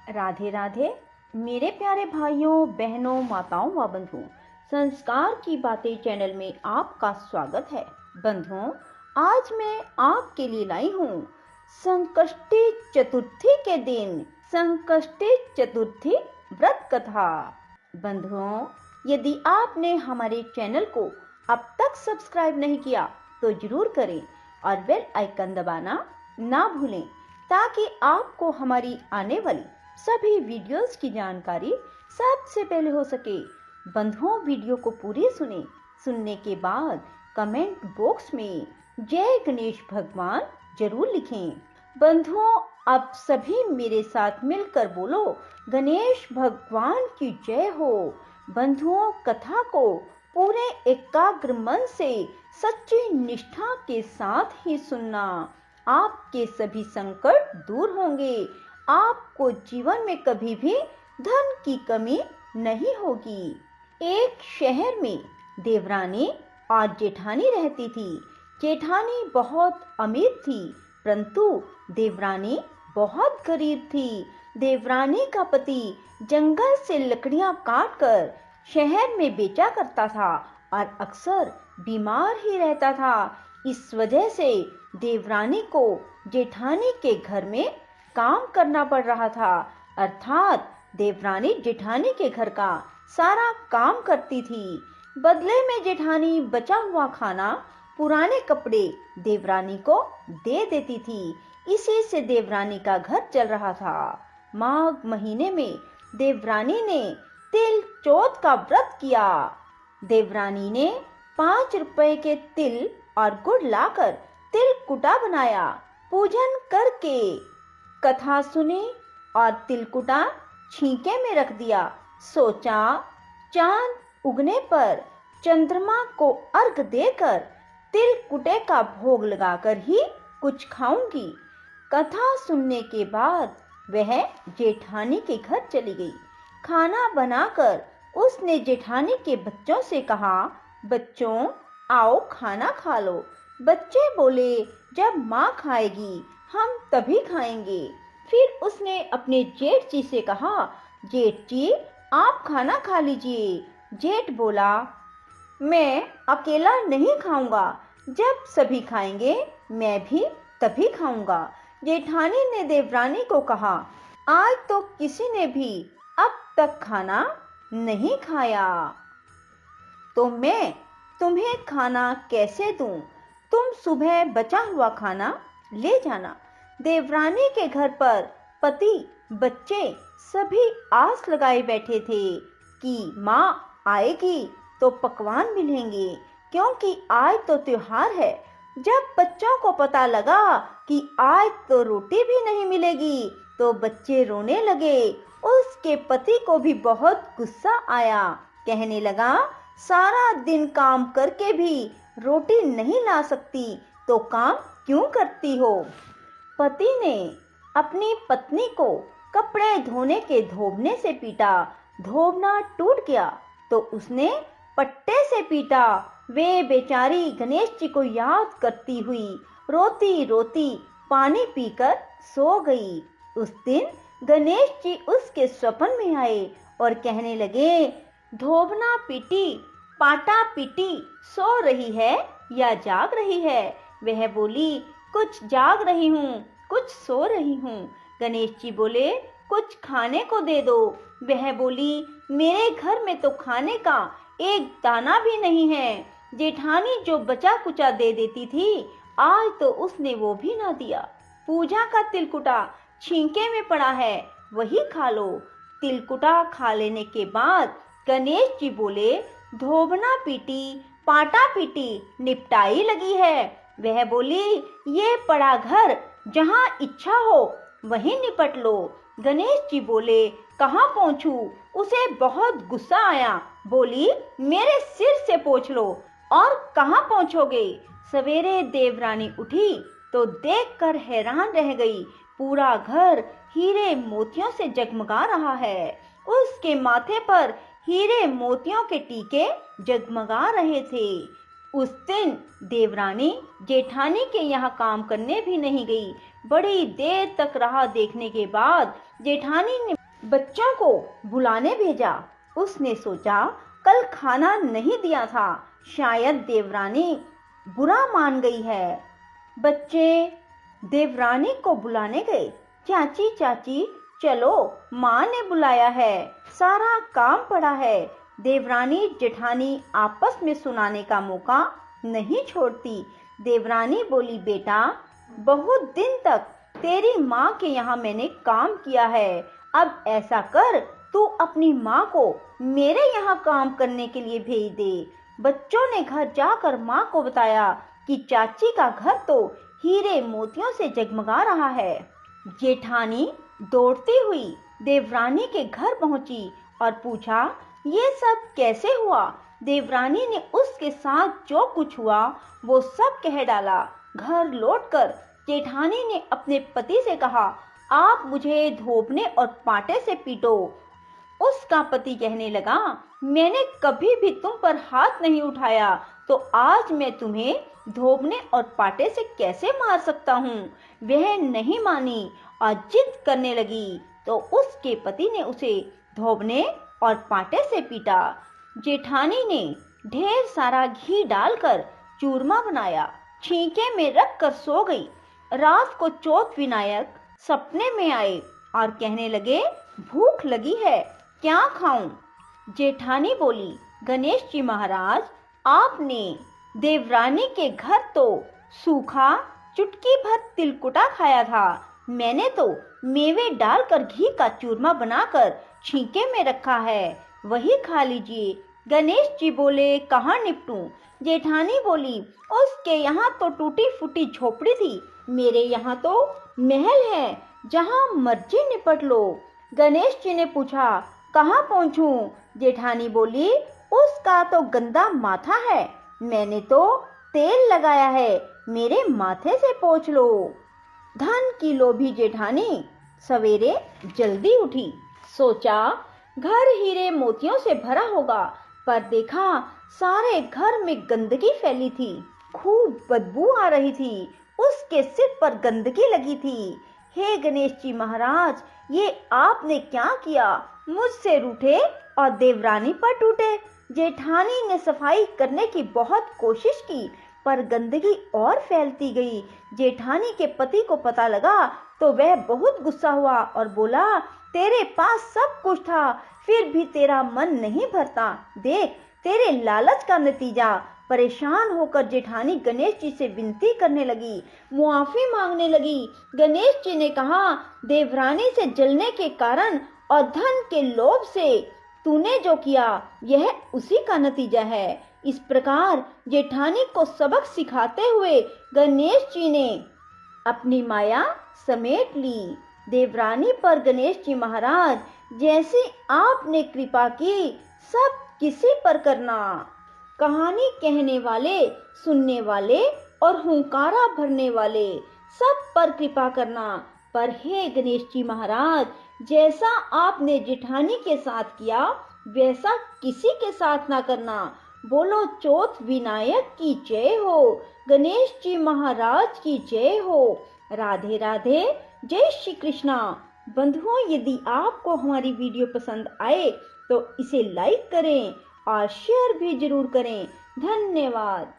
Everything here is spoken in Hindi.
राधे राधे मेरे प्यारे भाइयों बहनों माताओं व बंधुओं, संस्कार की बातें चैनल में आपका स्वागत है। बंधुओं, आज मैं आपके लिए लाई हूँ संकष्टी चतुर्थी के दिन संकष्टी चतुर्थी व्रत कथा। बंधुओं, यदि आपने हमारे चैनल को अब तक सब्सक्राइब नहीं किया तो जरूर करें और बेल आइकन दबाना ना भूलें, ताकि आपको हमारी आने वाली सभी वीडियोस की जानकारी सबसे पहले हो सके। बंधुओं, वीडियो को पूरी सुनने के बाद कमेंट बॉक्स में जय गणेश भगवान जरूर लिखें। बंधुओं, आप सभी मेरे साथ मिलकर बोलो, गणेश भगवान की जय हो। बंधुओं, कथा को पूरे एकाग्र मन से सच्ची निष्ठा के साथ ही सुनना। आपके सभी संकट दूर होंगे। आपको जीवन में कभी भी धन की कमी नहीं होगी। एक शहर में देवरानी और जेठानी रहती थी। जेठानी बहुत अमीर थी, परंतु देवरानी बहुत गरीब थी। देवरानी का पति जंगल से लकड़ियां काटकर शहर में बेचा करता था और अक्सर बीमार ही रहता था। इस वजह से देवरानी को जेठानी के घर में काम करना पड़ रहा था, अर्थात देवरानी जेठानी के घर का सारा काम करती थी। बदले में जेठानी बचा हुआ खाना, पुराने कपड़े देवरानी को दे देती थी। इसी से देवरानी का घर चल रहा था। माघ महीने में देवरानी ने तिल चौथ का व्रत किया। देवरानी ने 5 रुपए के तिल और गुड़ लाकर तिल कुटा बनाया। पूजन करके कथा सुनी और तिलकुटा छींके में रख दिया। सोचा, चांद उगने पर चंद्रमा को अर्घ देकर तिलकुटे का भोग लगाकर ही कुछ खाऊंगी। कथा सुनने के बाद वह जेठानी के घर चली गई। खाना बनाकर उसने जेठानी के बच्चों से कहा, बच्चों आओ खाना खा लो। बच्चे बोले, जब माँ खाएगी हम तभी खाएंगे। फिर उसने अपने जेठ जी से कहा, जेठ जी आप खाना खा लीजिए। जेठ बोला, मैं अकेला नहीं खाऊंगा, जब सभी खाएंगे मैं भी तभी खाऊंगा। जेठानी ने देवरानी को कहा, आज तो किसी ने भी अब तक खाना नहीं खाया, तो मैं तुम्हें खाना कैसे दूं? तुम सुबह बचा हुआ खाना ले जाना। देवरानी के घर पर पति बच्चे सभी आस लगाए बैठे थे कि माँ आएगी तो पकवान मिलेंगे, क्योंकि आज तो त्योहार है। जब बच्चों को पता लगा कि आज तो रोटी भी नहीं मिलेगी तो बच्चे रोने लगे। उसके पति को भी बहुत गुस्सा आया। कहने लगा, सारा दिन काम करके भी रोटी नहीं ला सकती तो काम क्यों करती हो? पति ने अपनी पत्नी को कपड़े धोने के धोबने से पीटा। धोबना टूट गया तो उसने पट्टे से पीटा। वे बेचारी गणेश जी को याद करती हुई रोती रोती पानी पीकर सो गई। उस दिन गणेश जी उसके स्वप्न में आए और कहने लगे, धोबना पीटी पाटा पीटी सो रही है या जाग रही है? वह बोली, कुछ जाग रही हूँ, कुछ सो रही हूँ। गणेश जी बोले, कुछ खाने को दे दो। वह बोली, मेरे घर में तो खाने का एक दाना भी नहीं है। जेठानी जो बचा कुचा दे देती थी, आज तो उसने वो भी ना दिया। पूजा का तिलकुटा छींके में पड़ा है, वही खा लो। तिलकुटा खा लेने के बाद गणेश जी बोले, धोबना पीटी पाटा पीटी निपटाई लगी है। वह बोली, ये पड़ा घर, जहाँ इच्छा हो वहीं निपट लो। गणेश जी बोले, कहाँ पहुँचूं? उसे बहुत गुस्सा आया। बोली, मेरे सिर से पूछ लो। और कहाँ पहुँचोगे? सवेरे देवरानी उठी तो देखकर हैरान रह गई। पूरा घर हीरे मोतियों से जगमगा रहा है। उसके माथे पर हीरे मोतियों के टीके जगमगा रहे थे। उस दिन देवरानी जेठानी के यहाँ काम करने भी नहीं गई। बड़ी देर तक राह देखने के बाद जेठानी ने बच्चों को बुलाने भेजा। उसने सोचा कल खाना नहीं दिया था, शायद देवरानी बुरा मान गई है। बच्चे देवरानी को बुलाने गए। चाची चाची चलो, माँ ने बुलाया है, सारा काम पड़ा है। देवरानी जेठानी आपस में सुनाने का मौका नहीं छोड़ती। देवरानी बोली, बेटा बहुत दिन तक तेरी माँ के यहाँ मैंने काम किया है, अब ऐसा कर तू अपनी माँ को मेरे यहाँ काम करने के लिए भेज दे। बच्चों ने घर जाकर माँ को बताया कि चाची का घर तो हीरे मोतियों से जगमगा रहा है। जेठानी दौड़ती हुई देवरानी के घर पहुंची और पूछा, ये सब कैसे हुआ? देवरानी ने उसके साथ जो कुछ हुआ वो सब कह डाला। घर लौटकर जेठानी ने अपने पति से कहा, आप मुझे धोबने और पाटे से पीटो। उसका पति कहने लगा, मैंने कभी भी तुम पर हाथ नहीं उठाया, तो आज मैं तुम्हें धोबने और पाटे से कैसे मार सकता हूँ? वह नहीं मानी और जिद करने लगी, तो उसके पति ने उसे धोबने और पाटे से पीटा। जेठानी ने ढेर सारा घी डालकर चूरमा बनाया, छींके में रख कर सो गई। रात को चौथ विनायक सपने में आए और कहने लगे, भूख लगी है, क्या खाऊं? जेठानी बोली, गणेश जी महाराज, आपने देवरानी के घर तो सूखा चुटकी भर तिलकुटा खाया था, मैंने तो मेवे डालकर घी का चूरमा बनाकर छींके में रखा है, वही खा लीजिए। गणेश जी बोले, कहाँ निपटूं? जेठानी बोली, उसके यहाँ तो टूटी फूटी झोपड़ी थी, मेरे यहाँ तो महल है, जहाँ मर्जी निपट लो। गणेश जी ने पूछा, कहाँ पहुँचूं? जेठानी बोली, उसका तो गंदा माथा है, मैंने तो तेल लगाया है, मेरे माथे से पोंछ लो। धन की लोभी जेठानी सवेरे जल्दी उठी। सोचा घर हीरे मोतियों से भरा होगा, पर देखा सारे घर में गंदगी फैली थी, खूब बदबू आ रही थी, उसके सिर पर गंदगी लगी थी। हे गणेश जी महाराज, ये आपने क्या किया? मुझसे रूठे और देवरानी पर टूटे। जेठानी ने सफाई करने की बहुत कोशिश की, पर गंदगी और फैलती गई। जेठानी के पति को पता लगा तो वह बहुत गुस्सा हुआ और बोला, तेरे पास सब कुछ था, फिर भी तेरा मन नहीं भरता, देख तेरे लालच का नतीजा। परेशान होकर जेठानी गणेश जी से विनती करने लगी, मुआफी मांगने लगी। गणेश जी ने कहा, देवरानी से जलने के कारण और धन के लोभ से तूने जो किया, यह उसी का नतीजा है। इस प्रकार जेठानी को सबक सिखाते हुए गणेश जी ने अपनी माया समेट ली। देवरानी पर गणेश जी महाराज, जैसी आपने कृपा की, सब किसी पर करना। कहानी कहने वाले, सुनने वाले और हुंकारा भरने वाले सब पर कृपा करना। पर हे गणेश जी महाराज, जैसा आपने जेठानी के साथ किया, वैसा किसी के साथ ना करना। बोलो चौथ विनायक की जय हो, गणेश जी महाराज की जय हो। राधे राधे, जय श्री कृष्णा। बंधुओं, यदि आपको हमारी वीडियो पसंद आए तो इसे लाइक करें और शेयर भी जरूर करें। धन्यवाद।